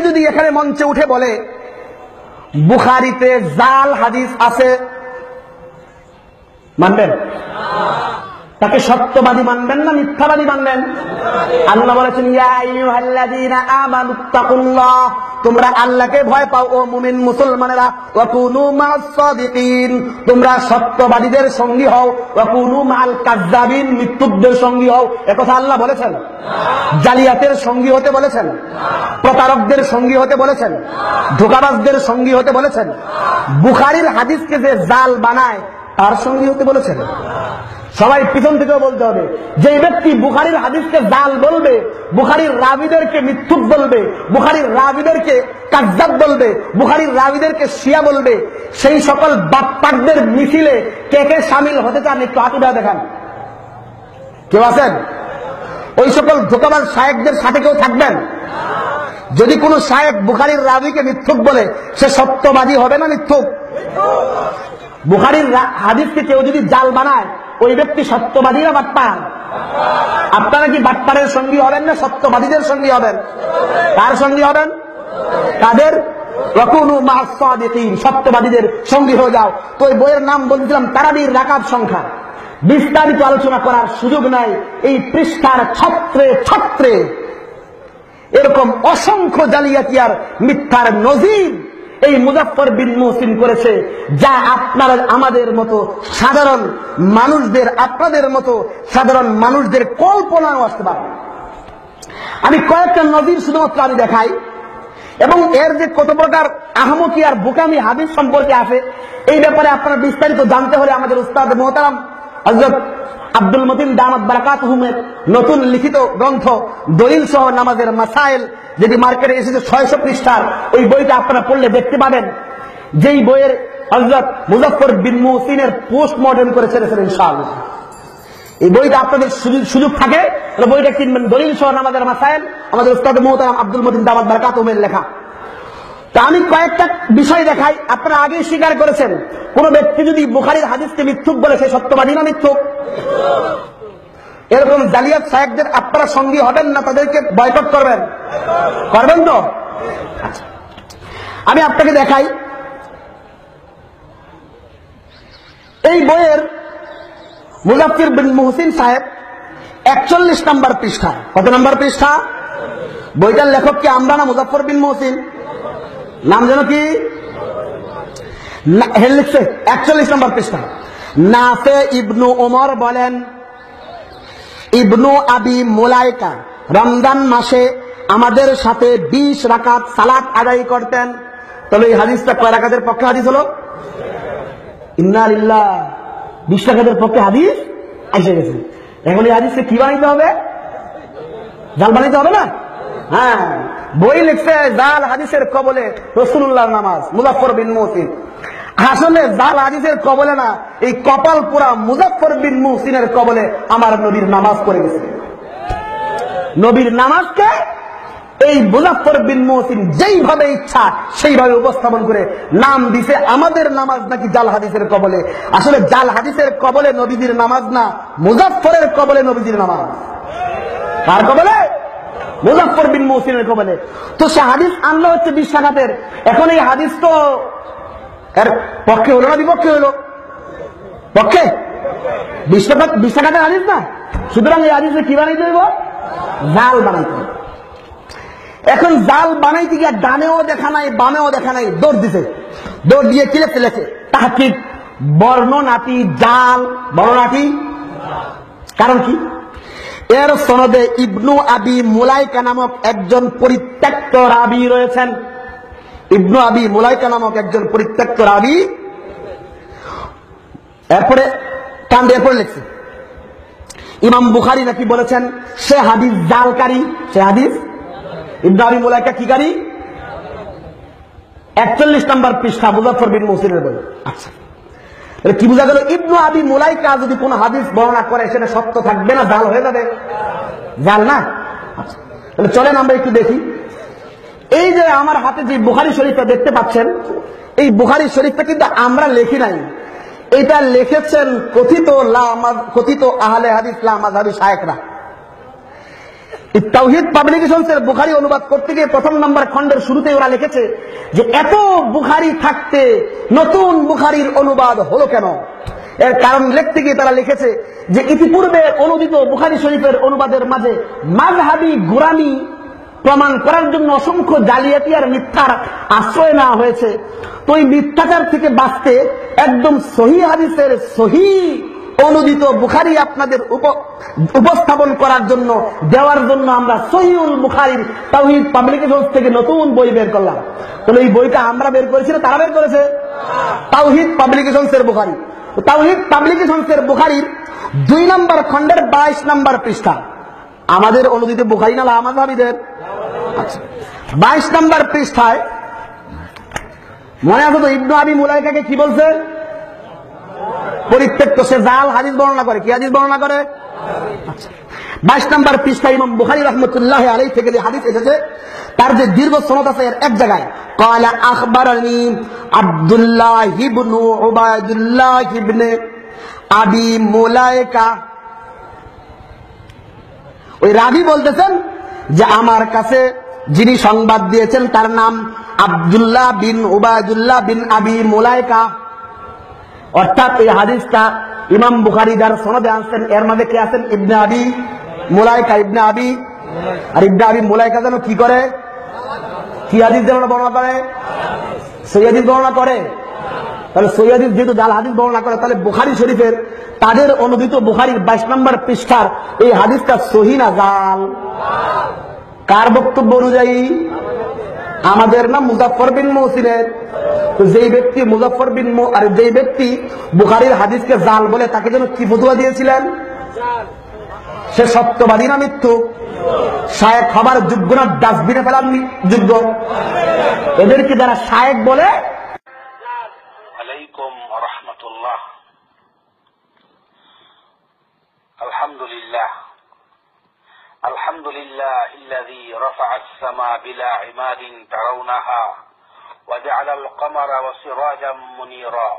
যদি এখানে মঞ্চে উঠে বলে বুখারীতে জাল হাদিস আছে, মানবেন? তাকে সত্যবাদী মানবেন না মিথ্যাবাদী মানবেন? আল্লাহ বলেছেন ইয়া আইয়ুহাল্লাযীনা আমানুত্তাকুল্লাহ, তোমরা আল্লাহকে ভয় পাও ও মুমিন মুসলমানেরা, ওয়া কুনু মা'আস সাদিকিন, তোমরা সত্যবাদীদের সঙ্গী হও, ওয়া কুনু মা'আল কাযযাবিন, মিথ্যুকদের সঙ্গী হও। একথা আল্লাহ বলেছেন? জালিয়াতের সঙ্গী হতে বলেছেন? প্রতারকদের সঙ্গী হতে বলেছেন? ধোঁকাবাজদের সঙ্গী হতে বলেছেন? বুখারীর হাদিসকে যে জাল বানায় তার সঙ্গী হতে বলেছেন? সবাই পিছন থেকেও বলতে হবে, যে ব্যক্তি বুখারীর হাদিসকে জাল বলবে, বুখারীর রাবীদেরকে মিথ্যুক বলবে, বুখারীর রাবীদেরকে কাযযাব বলবে, বুখারীর রাবীদেরকে শিয়া বলবে, সেই সকল বাটপারদের মিছিলে কে কে শামিল হতে চান একটু হাত উঠে দেখান। কেউ আছেন? ওই সকল ধোঁকাবাজ শায়েখদের সাথে কেউ থাকবেন? যদি কোনো শায়েখ বুখারীর রাবীকে মিথ্যুক বলে, সে সত্যবাদী হবে না মিথ্যুক? বুখারীর হাদিসকে কেউ যদি জাল বানায়, ওই ব্যক্তি সত্যবাদী না বাটপার? আপনারা কি বাটপারের সঙ্গী হবেন না সত্যবাদীদের সঙ্গী হবেন? কার সঙ্গী হবেন? তাদের ওয়াকুনু মা'আস সাদিকিন, সত্যবাদীদের সঙ্গী হয়ে যাও। তো এই বইয়ের নাম বলছিলাম তারাবির রাকাত সংখ্যা, বিস্তারিত আলোচনা করার সুযোগ নাই। এই পৃষ্ঠার ছত্রে ছত্রে এরকম অসংখ্য জালিয়াতি আর মিথ্যার নজির এই মুজাফফর বিন মুহসিন করেছে, যা আপনারা আমাদের মতো সাধারণ মানুষদের, আপনাদের মতো সাধারণ মানুষদের কল্পনাও আসতে পারে। আমি কয়েকটা নজির শুধুমাত্র আমি দেখাই, এবং এর যে কত প্রকার আহমকি আর বোকামি হাদিস সম্পর্কে আছে, এই ব্যাপারে আপনারা বিস্তারিত জানতে হলে আমাদের উস্তাদ মুহতারাম হযরত আব্দুল মতিন দামাত বারাকাতুহুমের নতুন লিখিত গ্রন্থ দলিল সহ নামাজের মাসাইল, যেটি মার্কেটে এসেছে 600 পৃষ্ঠার, ওই বইটা আপনারা পড়লে দেখতে পাবেন, যেই বইয়ের হযরত মুজাফফর বিন মুহসিনের পোস্টমর্টেম করে ছেড়েছেন ইনশাআল্লাহ। এই বইটা আপনাদের সুযোগ থাকে বইটা কিনবেন, দলিল সহ নামাজের মাসাইল, আমাদের উস্তাদ মুহতারাম আব্দুল মতিন দামাত বারাকাতুহুমের লেখা। তা আমি কয়েকটা বিষয় দেখাই। আপনারা আগেই স্বীকার করেছেন, কোন ব্যক্তি যদি বুখারীর হাদিসকে মিথ্যুক বলে, সে সত্যবাদী না মিথ্যুক? এরকম জালিয়াত শায়েখদের আপনারা সঙ্গী হবেন না, তাদেরকে বয়কট করবেন? করবেন তো? আচ্ছা, আমি আপনাকে দেখাই এই বইয়ের মুজাফফর বিন মুহসিন সাহেব 41 নম্বর পৃষ্ঠা। কত নম্বর পৃষ্ঠা? বইটার লেখক কি আমরা না মুজাফফর বিন মুহসিন? নাম যেন কি লিখছে 41 নম্বর পৃষ্ঠা। নাফে ইবনু ওমর বলেন, ইবনু আবি মুলাইকা রমজান মাসে আমাদের সাথে 20 রাকাত সালাত আদায় করতেন। তাহলে এই হাদিসটা কয় রাকাতের পক্ষে হাদিস হলো? ইন্না লিল্লাহ, 20 রাকাতের পক্ষে হাদিস এসে গেছে। এখন এই হাদিসকে কি বানাইতে হবে? জাল বানাইতে হবে না? হ্যাঁ, বই লিখছে জাল হাদিসের কবলে রাসূলুল্লাহর নামাজ, মুজাফফর বিন মুহসিন। আসলে জাল হাদিসের কবলে না, এই কপাল পুরা মুজাফফর বিন মুহসিনের কবলে আমার নবীর নামাজ পড়ে গেছে। নবীর নামাজকে এই মুজাফফর বিন মুহসিন যেইভাবে ইচ্ছা সেইভাবে উপস্থাপন করে নাম দিছে আমাদের নামাজ নাকি জাল হাদিসের কবলে। আসলে জাল হাদিসের কবলে নবীজির নামাজ না, মুজাফফরের কবলে নবীজির নামাজ। কার কবলে? মুজাফফর বিন মুহসিনের কবলে। তো সে হাদিস আনলো হচ্ছে 20 রাকাতের। এখন এই হাদিস তো এর পক্ষে হলো না বিপক্ষে হলো? পক্ষে। 20 রাকাতের হাদিস না, সুতরাং এই হাদিসে কি বানাইতে হইব? জাল বানাইতে হবে। এখন জাল বানাইতে গিয়ে ডানেও দেখা নাই বামেও দেখা নাই, দৌড় দিছে। দৌড় দিয়ে কি লেখে? তাহকিক বর্ণনাটি জাল, বর্ণনাটি। কারণ কি? এর সনদে ইবনু আবি মুলাইকা নামক একজন পরিত্যক্ত রাবী রয়েছেন। ইবনু আবি মুলাইকা নামক একজন পরিত্যক্ত রাবী। এরপরে কান্দে এরপরে লিখছে ইমাম বুখারী নাকি বলেছেন সে হাদিস জালকারী। সে হাদিস ইবনু আবি মুলাইকা কি কারী? 41 নম্বর পৃষ্ঠা মুজাফফর বিন মুহসিনের বই। আচ্ছা, কি বোঝা গেল? ইবনু আবি মুলাইকা যদি কোন হাদিস বর্ণনা করে সেটা সত্য থাকবে না, জাল হয়ে যাবে? জাল না? আচ্ছা, তাহলে চলেন আমরা একটু দেখি। এই যে আমার হাতে যে বুখারী শরীফটা দেখতে পাচ্ছেন, এই বুখারী শরীফটা কিন্তু আমরা লিখি নাই, এটা লিখেছেন কথিত আহলে হাদিস লা মাযহাবী শায়েখরা। তাওহীদ পাবলিকেশনসের বুখারী অনুবাদ করতে গিয়ে প্রথম নম্বর খণ্ডের শুরুতে ওরা লিখেছে যে এত বুখারী থাকতে নতুন বুখারীর অনুবাদ হলো কেন। এর কারণ লিখতে গিয়ে তারা লিখেছে যে ইতিপূর্বে অনুদিত বুখারী শরীফের অনুবাদের মাঝে মাযহাবী গোরামি প্রমাণ করার জন্য অসংখ্য জালিয়াতি আর মিথ্যার আশ্রয় নেওয়া হয়েছে। তো এই মিথ্যাচার থেকে বাঁচতে একদম সহিহ হাদিসের সহিহ অনুদিত বুখারী আপনাদের উপস্থাপন করার জন্য দেওয়ার জন্য আমরা সহিহুল বুখারীর তাওহীদ পাবলিকেশনস থেকে নতুন বই বের করলাম। তাহলে এই বইটা আমরা বের করেছি না তারা বের করেছে? তাওহীদ পাবলিকেশনসের বুখারী। তাওহীদ পাবলিকেশনসের বুখারীর 2 নম্বর খণ্ডের 22 নম্বর পৃষ্ঠা। আমাদের অনুদিত বুখারী না লামাযহাবীদের? আচ্ছা, 22 নম্বর পৃষ্ঠায় মনে আছে তো ইবনে আবি মুলাইকাকে কি বলছে? পরিত্যক্ত, সে জাল হাদিস বর্ণনা করে। কি হাদিস বর্ণনা করে? 22 নম্বর পৃষ্ঠা ইমাম বুখারী রাহমাতুল্লাহ আলাইহি থেকে যে হাদিস এসেছে তার যে দীর্ঘ সনদ আছে এর এক জায়গায় ক্বালা আখবারানি আব্দুল্লাহ ইবনে উবাইদুল্লাহ ইবনে আবি মুলাইকা, ওই রাবী বলতেছেন যে আমার কাছে যিনি সংবাদ দিয়েছেন তার নাম আব্দুল্লাহ বিন উবাইদুল্লাহ বিন আবি মুলাইকা। অর্থাৎ এই হাদিসটা ইমাম বুখারী যার সনদে আনছেন এর মধ্যে কে আছেন? ইবনে আবি মুলাইকা। ইবনে আবি আর ইবনে আবি মুলাইকা যেন কি করে? কি হাদিস যেন বর্ণনা করে? সহিহ হাদিস বর্ণনা করে। তাহলে সহিহ হাদিস যেহেতু জাল হাদিস বর্ণনা করে তাহলে বুখারী শরীফের তাদের অনুদিত বুখারীর 22 নম্বর পৃষ্ঠার এই হাদিসটা সহিহ না জাল? কার বক্তব্য অনুযায়ী? আমাদের না মুজাফফর বিন মুহসিনের। তো যেই ব্যক্তি মুজাফফর বিন আর যেই ব্যক্তি বুখারীর হাদিসকে জাল বলে তাকে যেন কি ফতোয়া দিয়েছিলেন? সে সত্যবাদী না মৃত্যু? শায়েখ হবার যোগ্য না ডাস্টবিনে ফেলার যোগ্য? এদেরকে যারা শায়েখ বলে। আলাইকুম ওয়া রাহমাতুল্লাহ। আলহামদুলিল্লাহ আলহামদুলিল্লাহিল্লাযী রাফা'আস সামা বিলা ইমাদিন তারাউনাহা ওয়া জা'আলাল কমারা ওয়া সিরাজাম মুনীরা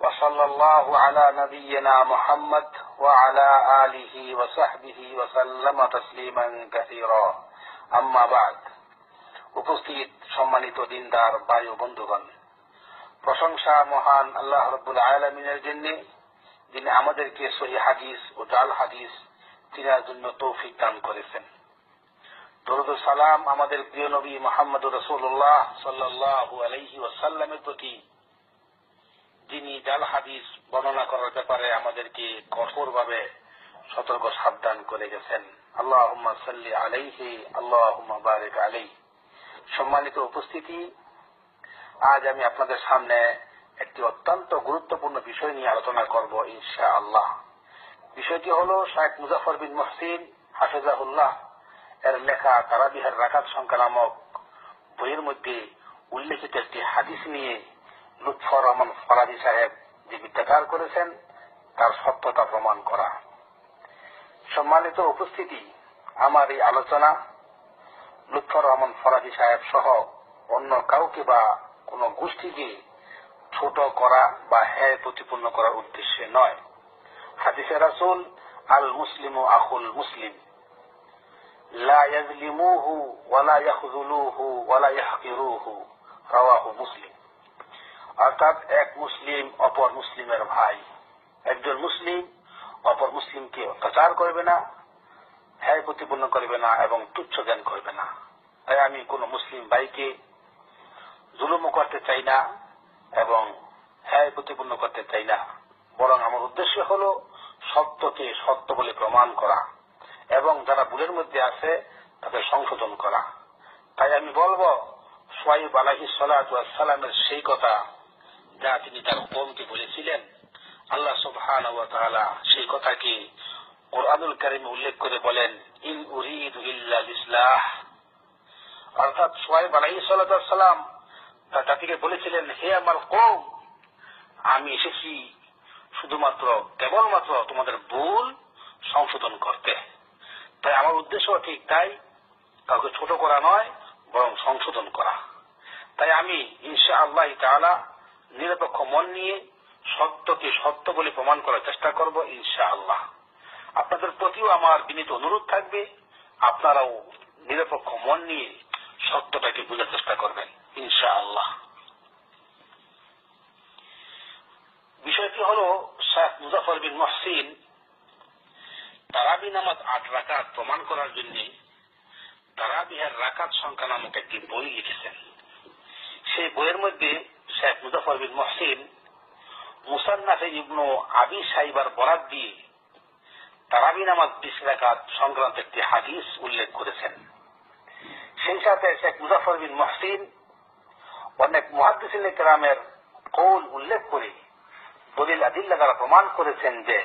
ওয়া সাল্লাল্লাহু আলা নাবিয়্যিনা মুহাম্মদ ওয়া আলা আলিহি ওয়া সাহবিহি ওয়া সাল্লামা তাসলিমান কাসীরা। আম্মা বা'দ। উপস্থিত সম্মানিত দিনদার ভাই ও বন্ধুগণ, প্রশংসা মহান আল্লাহ রাব্বুল আলামিনের জন্য যিনি আমাদেরকে সহিহ হাদিস ও জাল হাদিস চিনার জন্য তৌফিক দান করেছেন। দরুদ ও সালাম আমাদের প্রিয় নবী মুহাম্মদুর রাসূলুল্লাহ সাল্লাল্লাহু আলাইহি ওয়াসাল্লামের প্রতি, যিনি জাল হাদিস বর্ণনা করার ব্যাপারে আমাদেরকে কঠোরভাবে সতর্ক সাবধান করে গেছেন। আল্লাহুম্মা সাল্লি আলাইহি আল্লাহুম্মা বারিক আলাইহি। সম্মানিত উপস্থিতি, আজ আমি আপনাদের সামনে একটি অত্যন্ত গুরুত্বপূর্ণ বিষয় নিয়ে আলোচনা করব ইনশাআল্লাহ। বিষয়টি হলো শায়েখ মুজাফফর বিন মুহসিন হাফিজাহুল্লাহ এর লেখা তারাবিহের রাকাত সংখ্যা নামক বইয়ের মধ্যে উল্লেখিত একটি হাদিস নিয়ে লুৎফর রহমান ফরাজি সাহেব যে বিদ্যাকার করেছেন তার সত্যতা প্রমাণ করা। সম্মানিত উপস্থিতি, আমার এই আলোচনা লুৎফর রহমান ফরাজি সাহেব সহ অন্য কাউকে বা কোন গোষ্ঠীকে ছোট করা বা হ্যায় প্রতিপন্ন করার উদ্দেশ্যে নয়। হাদিসে রাসূল আল মুসলিমু আখুল মুসলিম লা ইয়াজলিমুহু ওয়া লা ইয়াখযুলুহু ওয়া লা ইয়াহকিরুহু, রাওয়াহু মুসলিম। অর্থাৎ এক মুসলিম অপর মুসলিমের ভাই। একজন মুসলিম অপর মুসলিমকে অত্যাচার করবে না, হ্যায় প্রতিপন্ন করবে না এবং তুচ্ছ জ্ঞান করবে না। তাই আমি কোন মুসলিম ভাইকে জুলুম করতে চাই না এবং হ্যায় প্রতিপন্ন করতে চাই না, বরং আমার উদ্দেশ্য হল সত্যকে সত্য বলে প্রমাণ করা এবং যারা ভুলের মধ্যে আছে তাদের সংশোধন করা। তাই আমি বলবো, শুআয়ব আলাইহিস সালাতু ওয়াস সালামের সেই কথা যা তিনি তার কওমকে বলেছিলেন, আল্লাহ সুবহানাহু ওয়া তাআলা সেই কথাকে কুরআনুল কারীমে উল্লেখ করে বলেন, ইন উরিদু ইল্লাল ইসলাহ। অর্থাৎ শুআয়ব আলাইহিস সালাতু ওয়াস সালাম তার জাতিকে বলেছিলেন, হে আমার কওম, আমি এসেছি শুধুমাত্র কেবলমাত্র তোমাদের ভুল সংশোধন করতে। তাই আমার উদ্দেশ্য ঠিক তাই, কাউকে ছোট করা নয় বরং সংশোধন করা। তাই আমি ইনশাআল্লাহ তাআলা নিরপেক্ষ মন নিয়ে সত্যকে সত্য বলে প্রমাণ করার চেষ্টা করব ইনশাআল্লাহ। আপনাদের প্রতিও আমার বিনীত অনুরোধ থাকবে, আপনারাও নিরপেক্ষ মন নিয়ে সত্যটাকে বোঝার চেষ্টা করবেন ইনশাআল্লাহ। বিষয়টি হল শেখ মুজাফফর বিন মুহসিন তারাবি নামাজ 8 রাকাত প্রমাণ করার জন্য তারাবিহের রাকাত সংখ্যা নামক একটি বই লিখেছেন। সেই বইয়ের মধ্যে শেখ মুজাফফর বিন মুহসিন মুসান্নাফে ইবনু আবি শাইবার বরাত দিয়ে তারাবি নামাজ 20 রাকাত সংক্রান্ত একটি হাদিস উল্লেখ করেছেন। সেই সাথে শেখ মুজাফফর বিন মুহসিন অনেক মুহাদ্দিসিনে কেরামের কৌল উল্লেখ করে দলিল আদিল্লা দ্বারা প্রমাণ করেছেন যে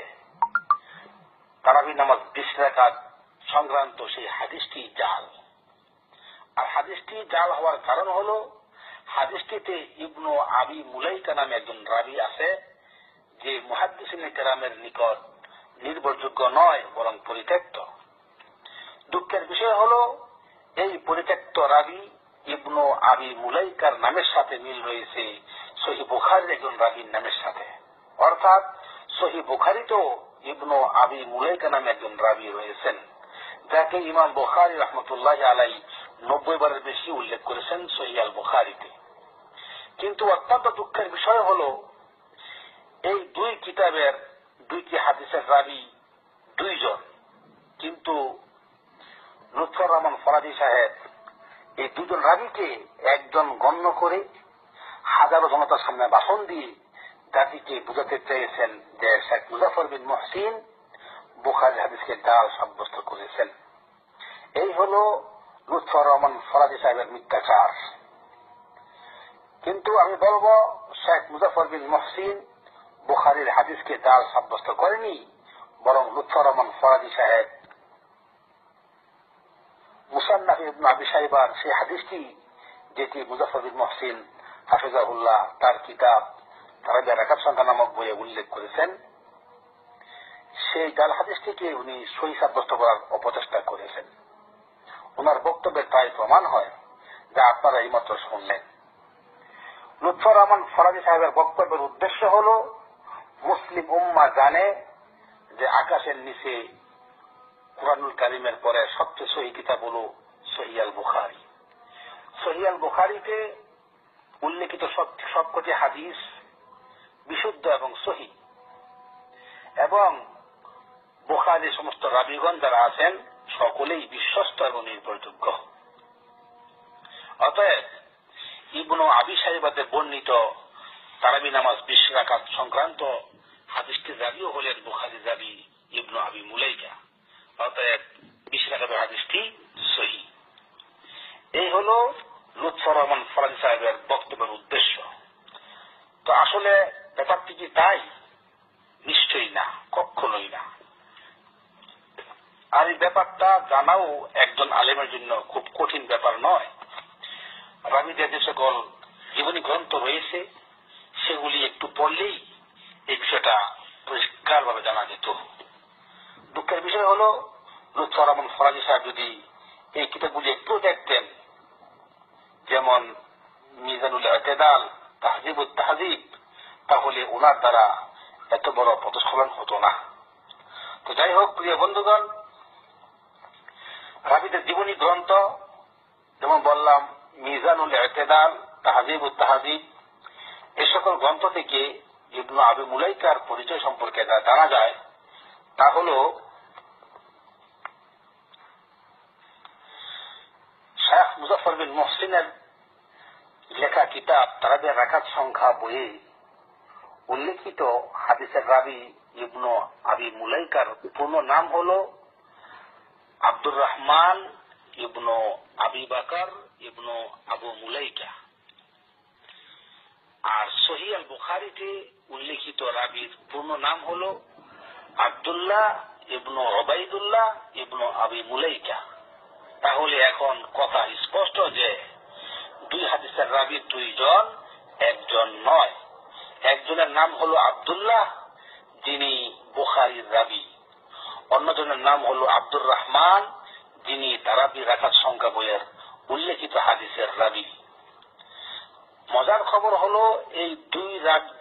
তারাবি নামাজ 20 রাকাত সংক্রান্ত সেই হাদিসটি জাল। আর হাদিসটি জাল হওয়ার কারণ হল হাদিসটিতে ইবনু আবি মুলাইকা নামে একজন রাবী আছে যে মুহাদ্দিসিনে কেরামের নিকট নির্ভরযোগ্য নয় বরং পরিত্যক্ত। দুঃখের বিষয় হল এই পরিত্যক্ত রাবী ইবনু আবি মুলাইকার নামের সাথে মিল রয়েছে সহিহ বুখারীর একজন রাবীর নামের সাথে, অর্থাৎ সহিহ বুখারীতেও ইবনু আবি মুলাইকা নামে একজন রাবী রয়েছেন যাকে ইমাম বুখারী রাহমাতুল্লাহি আলাইহি 90 বারের বেশি উল্লেখ করেছেন সহিহ আল বুখারীতে। কিন্তু অত্যন্ত দুঃখের বিষয় হল এই দুই কিতাবের দুইটি হাদিসের রাবী দুইজন, কিন্তু লুৎফর রহমান ফরাজি সাহেব এই দুজন রাবীকে একজন গণ্য করে হাজারো জনতার সামনে ভাষণ দিয়ে জাতিকে বুঝাতে চেয়েছেন যে শেখ মুজাফফর বিন মুহসিন বুখারী হাদিসকে জাল সাব্যস্ত করেছেন। এই হল লুৎফর রহমান ফরাজি সাহেবের মিথ্যাচার। কিন্তু আমি বলবো শেখ মুজাফফর বিন মুহসিন বুখারীর হাদিসকে জাল সাব্যস্ত করেনি, বরং লুৎফর রহমান ফরাজি সাহেব মুসান্নাফ ইবনু আবি শাইবার সেই হাদিসটি যেটি মুজাফফর বিন মুহসিন হাফিজাহুল্লাহ তার কিতাব তারাবি রাকাত সংখ্যা নামক বইয়ে উল্লেখ করেছেন, সেই জাল হাদিসটিকে উনি সহি সাব্যস্ত করার অপচেষ্টা করেছেন। ওনার বক্তব্যের তাই প্রমাণ হয় যা আপনারা এইমাত্র শুনলেন। লুৎফর রহমান ফরাজি সাহেবের বক্তব্যের উদ্দেশ্য হল মুসলিম উম্মাহ জানে যে আকাশের নিচে কুরআনুল কারীমের পরে সবচেয়ে সহি কিতাব হল সহিহ আল বুখারী। সহিহ আল বুখারীতে উল্লেখিত সবকটি হাদিস বিশুদ্ধ এবং সহি, এবং বুখারীর সমস্ত রাবীগণ যারা আছেন সকলেই বিশ্বস্ত এবং নির্ভরযোগ্য। অতএব ইবনু আবি শাইবাতে বর্ণিত তারাবি নামাজ 20 রাকাত সংক্রান্ত হাদিসটির রাবীও হলেন বুখারীর রাবী ইবনু আবি মুলাইকা। অতএব 20 রাকাতের হাদিসটি সহি। এই হল লুৎফর রহমান ফরাজি সাহেবের বক্তব্যের উদ্দেশ্য। তো আসলে ব্যাপারটি কি তাই? নিশ্চয়ই না, কখনোই না। আর এই ব্যাপারটা জানাও একজন আলেমের জন্য খুব কঠিন ব্যাপার নয়। রাবীদের যে সকল জীবনী গ্রন্থ রয়েছে সেগুলি একটু পড়লেই এই বিষয়টা পরিষ্কারভাবে জানা যেত। দুঃখের বিষয় হল লুৎফর রহমান ফরাজি সাহেব যদি এই কিতাবগুলি একটু দেখতেন, যেমন মিজানুল ইতিদাল, তাহজিবুত তাহজিব, তাহলে ওনার দ্বারা এত বড় পদস্খলন হতো না। তো যাই হোক প্রিয় বন্ধুগণ, রাবীদের জীবনী গ্রন্থ যেমন বললাম মিজানুল ইতিদাল, তাহজিবুত তাহজিব, এই সকল গ্রন্থ থেকে ইবনু আবি মুলাইকার পরিচয় সম্পর্কে যা জানা যায় তা হল শেখ মুজাফফর বিন মুহসিনের লেখা কিতাব তারাবি রাকাত সংখ্যা বইয়ে উল্লেখিত হাদিসের রাবী ইবনু আবি মুলাইকার পূর্ণ নাম হল আব্দুর রহমান ইবনু আবি বকর ইবনু আবু মুলাইকা। আর সহিহ আল বুখারীতে উল্লেখিত রাবীর পূর্ণ নাম হল আব্দুল্লাহ ইবনু উবাইদুল্লাহ ইবনু আবি মুলাইকা। তাহলে এখন কথা স্পষ্ট যে দুই হাদিসের রাবী দুইজন, একজন নয়। একজনের নাম হল আব্দুল্লাহ যিনি বুখারীর রাবী, অন্যজনের নাম হল আব্দুর রহমান যিনি তারাবি রাকাত সংখ্যা বইয়ের উল্লেখিত হাদিসের রাবী। মজার খবর হল এই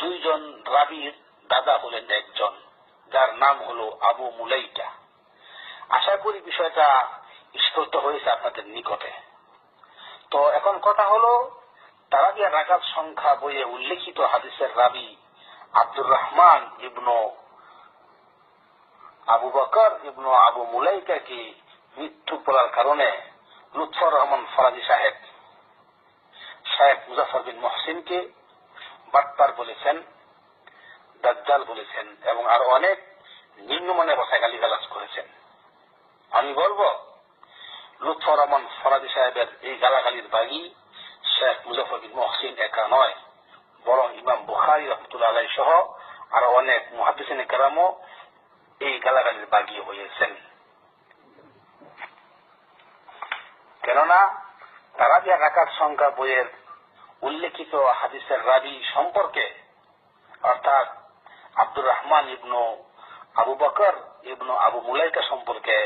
দুইজন রাবীর দাদা হলেন একজন যার নাম হল আবু মুলাইকা। আশা করি বিষয়টা স্ফূর্ত হয়েছে আপনাদের নিকটে। তো এখন কথা হলো, তারাবিয়া রাকাত সংখ্যা বইয়ে উল্লেখিত হাদিসের রাবি আব্দুর রহমান ইবনু আবু বকর ইবনু আবু মুলাইকাকে মৃত্যু বলার কারণে লুৎফর রহমান ফরাজি সাহেব শেখ মুজাফফর বিন মুহসিনকে বাটপার বলেছেন, দাজ্জাল বলেছেন এবং আরো অনেক নিম্নমানের ভাষায় গালিগালাজ করেছেন। আমি বলবো, লুৎফর রহমান ফরাজি সাহেবের এই গালাগালির বাগী শেখ মুজাফফর বিন মুহসিন একা নয়, বরং ইমাম বুখারী রাহমাতুল্লাহ আলাইহি সহ আরো অনেক মুহাদ্দিসিনে কেরামও এই গালাগালির বাগী হয়েছেন। কেননা তারাবিয়া রাকাত সংখ্যা বইয়ের উল্লেখিত হাদিসের রাবি সম্পর্কে, অর্থাৎ আব্দুর রহমান ইবনু আবু বকর ইবনু আবু মুলাইকা সম্পর্কে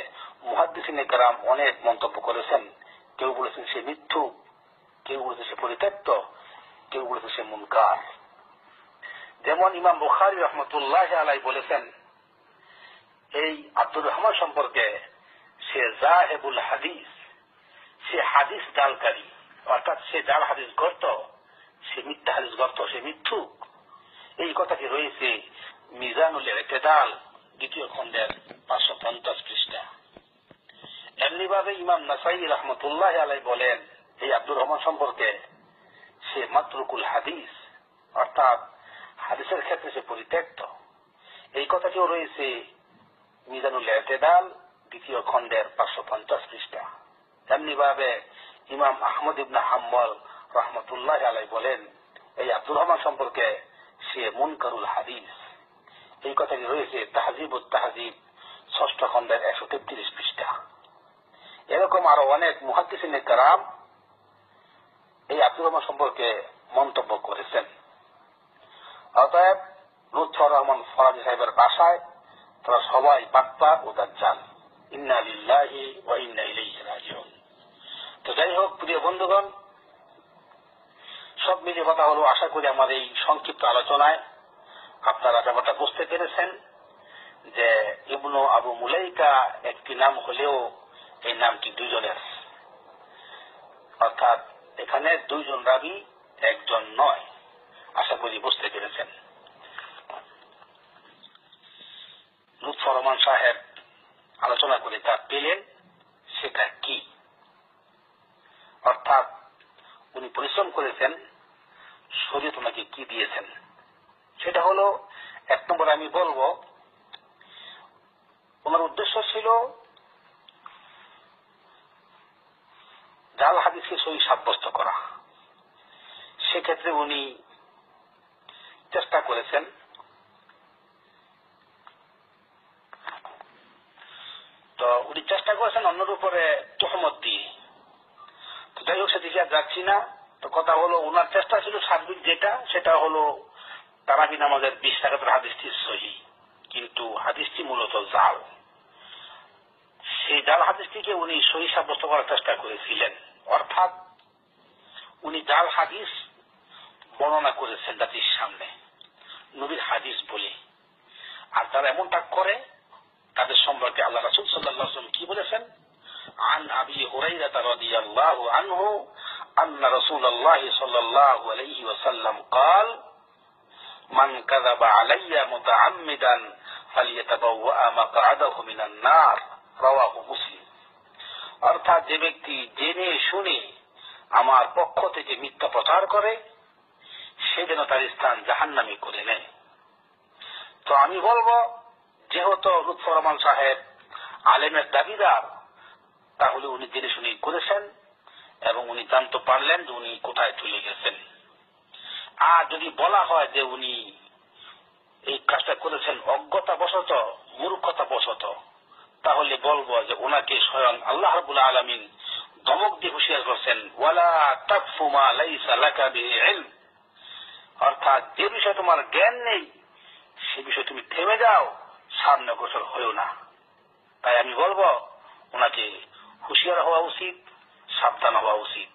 মুহাদ্দিসিনে কেরাম অনেক মন্তব্য করেছেন। কেউ বলেছেন সে মিথ্যুক, কেউ বলেছে সে পরিত্যক্ত, কেউ বলেছে সে মুনকার। যেমন ইমাম বুখারী রাহমাতুল্লাহ আলাইহি বলেছেন এই আব্দুর রহমান সম্পর্কে, সে জাহেবুল হাদিস, সে হাদিস জালকারী, অর্থাৎ সে জাল হাদিস গর্ত, সে মিথ্যা হাদিস গর্ত, সে মিথ্যুক। এই কথাটি রয়েছে মিজানুল ইতিদাল দ্বিতীয় খণ্ডের 550 পৃষ্ঠা। এমনিভাবে ইমাম নাসাই রাহমাতুল্লাহ আলাইহি বলেন এই আব্দুর রহমান সম্পর্কে, সে মাতরুকুল হাদিস, অর্থাৎ হাদিসের ক্ষেত্রে সে পরিত্যক্ত। এই কথাটিও রয়েছে মিজানুল ইতিদাল দ্বিতীয় খণ্ডের 550 পৃষ্ঠা। এমনিভাবে ইমাম আহমদ ইবনে হাম্বল রাহমাতুল্লাহ আলাইহি বলেন এই আব্দুর রহমান সম্পর্কে সে মুনকারুল হাদিস। এই কথাটি রয়েছে তাহজিবুত তাহজিব 6ষ্ঠ খণ্ডের 133 পৃষ্ঠা। এরকম আরো অনেক মুহাদ্দিসিনে কেরাম এই আব্দুর রহমান সম্পর্কে মন্তব্য করেছেন। অতএব লুৎফর রহমান ফরাজি সাহেবের বাসায় তারা সবাই বাটপার ও দাজ্জাল। ইন্না লিল্লাহি ওয়া ইন্না ইলাইহি রাজিউন। তো যাই হোক, প্রিয় বন্ধুগণ, সব মিলিয়ে কথা হলো, আশা করি আমার এই সংক্ষিপ্ত আলোচনায় আপনারা ব্যাপারটা বুঝতে পেরেছেন যে ইবনু আবু মুলাইকা একটি নাম হলেও এই নামটি দুইজনের, অর্থাৎ এখানে দুইজন রাবী, একজন নয়। আশা করি বুঝতে পেরেছেন। লুৎফর রহমান সাহেব আলোচনা করে তা পেলেন সেটা কি, অর্থাৎ উনি পরিশ্রম করেছেন, শরীয়ত ওনাকে কি দিয়েছেন। সেটা হলো, 1 নম্বরে আমি বলবো, ওনার উদ্দেশ্য ছিল জাল হাদিসকে সহি সাব্যস্ত করা। সেক্ষেত্রে উনি চেষ্টা করেছেন অন্যের উপরে তোহমত দিয়ে। তো যাই হোক, সেদিকে আর যাচ্ছি না। তো কথা হলো, ওনার চেষ্টা ছিল সার্বিক যেটা, সেটা হলো তারাবি নামাজের 20 রাকাতের হাদিসটি সহিহ, কিন্তু হাদিসটি মূলত জাল। সেই জাল হাদিসটিকে উনি সহিহ সাব্যস্ত করার চেষ্টা করেছিলেন, অর্থাৎ উনি জাল হাদিস বর্ণনা করেছেন জাতির সামনে নবীর হাদিস বলে। আর যারা এমনটা করে তাদের সম্পর্কে আল্লাহ রাসূল সাল্লাল্লাহু আলাইহি ওয়াসাল্লাম কি বলেছেন? আন আবি হুরায়রা রাদিয়াল্লাহু আনহু আন্না রাসূলুল্লাহ সাল্লাল্লাহু আলাইহি ওয়াসাল্লাম قال মান কাযাবা আলাইয়া মুতাআম্মিদান ফালিয়াতাবাওয়া মাকআদাহু মিনান নার, রাওয়াহু মুসলিম। অর্থাৎ যে ব্যক্তি জেনে শুনে আমার পক্ষ থেকে মিথ্যা প্রচার করে সে যেন তার স্থান জাহান্নামে করে নেয়। তো আমি বলবো, যেহেতু লুৎফর রহমান সাহেব আলেমের দাবিদার, তাহলে উনি জেনে শুনে করেছেন এবং উনি জানতে পারলেন যে উনি কোথায় চলে গেছেন। আর যদি বলা হয় যে উনি এই কাজটা করেছেন অজ্ঞতাবশত, মূর্খতাবশত, তাহলে বলবো যে ওনাকে স্বয়ং আল্লাহ রাব্বুল আলামিন ধমক দিয়ে হুঁশিয়ার করছেন, ওয়ালা তাকফু মা লাইসা লাকা বিহি ইলম। অর্থাৎ যে বিষয়ে তোমার জ্ঞান নেই সে বিষয়ে তুমি থেমে যাও, সামনে অগ্রসর হয়েও না। তাই আমি বলবো ওনাকে হুঁশিয়ার হওয়া উচিত, সাবধান হওয়া উচিত।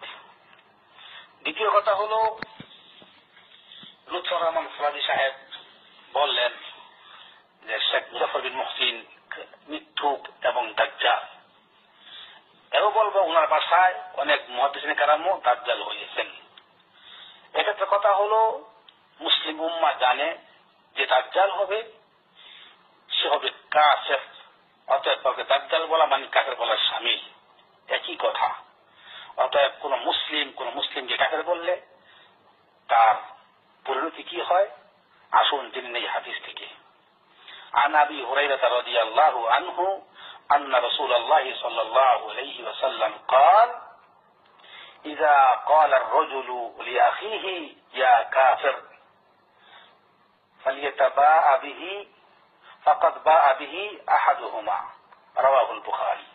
দ্বিতীয় কথা হলো, লুৎফর রহমান ফরাজি সাহেব বললেন যে শেখ মুজাফফর বিন মুহসিন মিথ্যুক এবং দাজ্জাল। কেরামও দাজ্জাল হয়েছেন। এক্ষেত্রে কথা হলো, মুসলিম উম্মাহ জানে যে দাজ্জাল হবে, সে হবে কাফের। অতএব কাউকে দাজ্জাল বলা মানে কাফের বলার শামিল, একই কথা। অতএব কোন মুসলিমকে কাফের বললে তার পরিণতি কি হয়, আসুন জেনে নেই হাদিস থেকে। عن أبي هريرة رضي الله عنه أن رسول الله صلى الله عليه وسلم قال: إذا قال الرجل لأخيه يا كافر فليتباء به فقد باء به أحدهما رواه البخاري।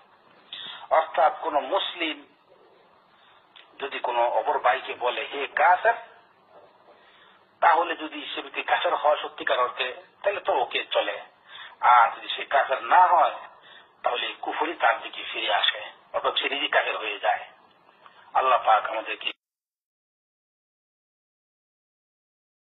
অর্থাৎ কোন মুসলিম যদি কোন অপর ভাইকে বলে হে কাফের, তাহলে যদি সে ব্যক্তি কাফের হয় সত্যিকার অর্থে, তাহলে তো ওকে চলে। আর যদি সে কাফের না হয়, তাহলে কুফরি তার দিকে ফিরে আসে, অর্থাৎ সে নিজে কাফের হয়ে যায়। আল্লাহ পাক আমাদেরকে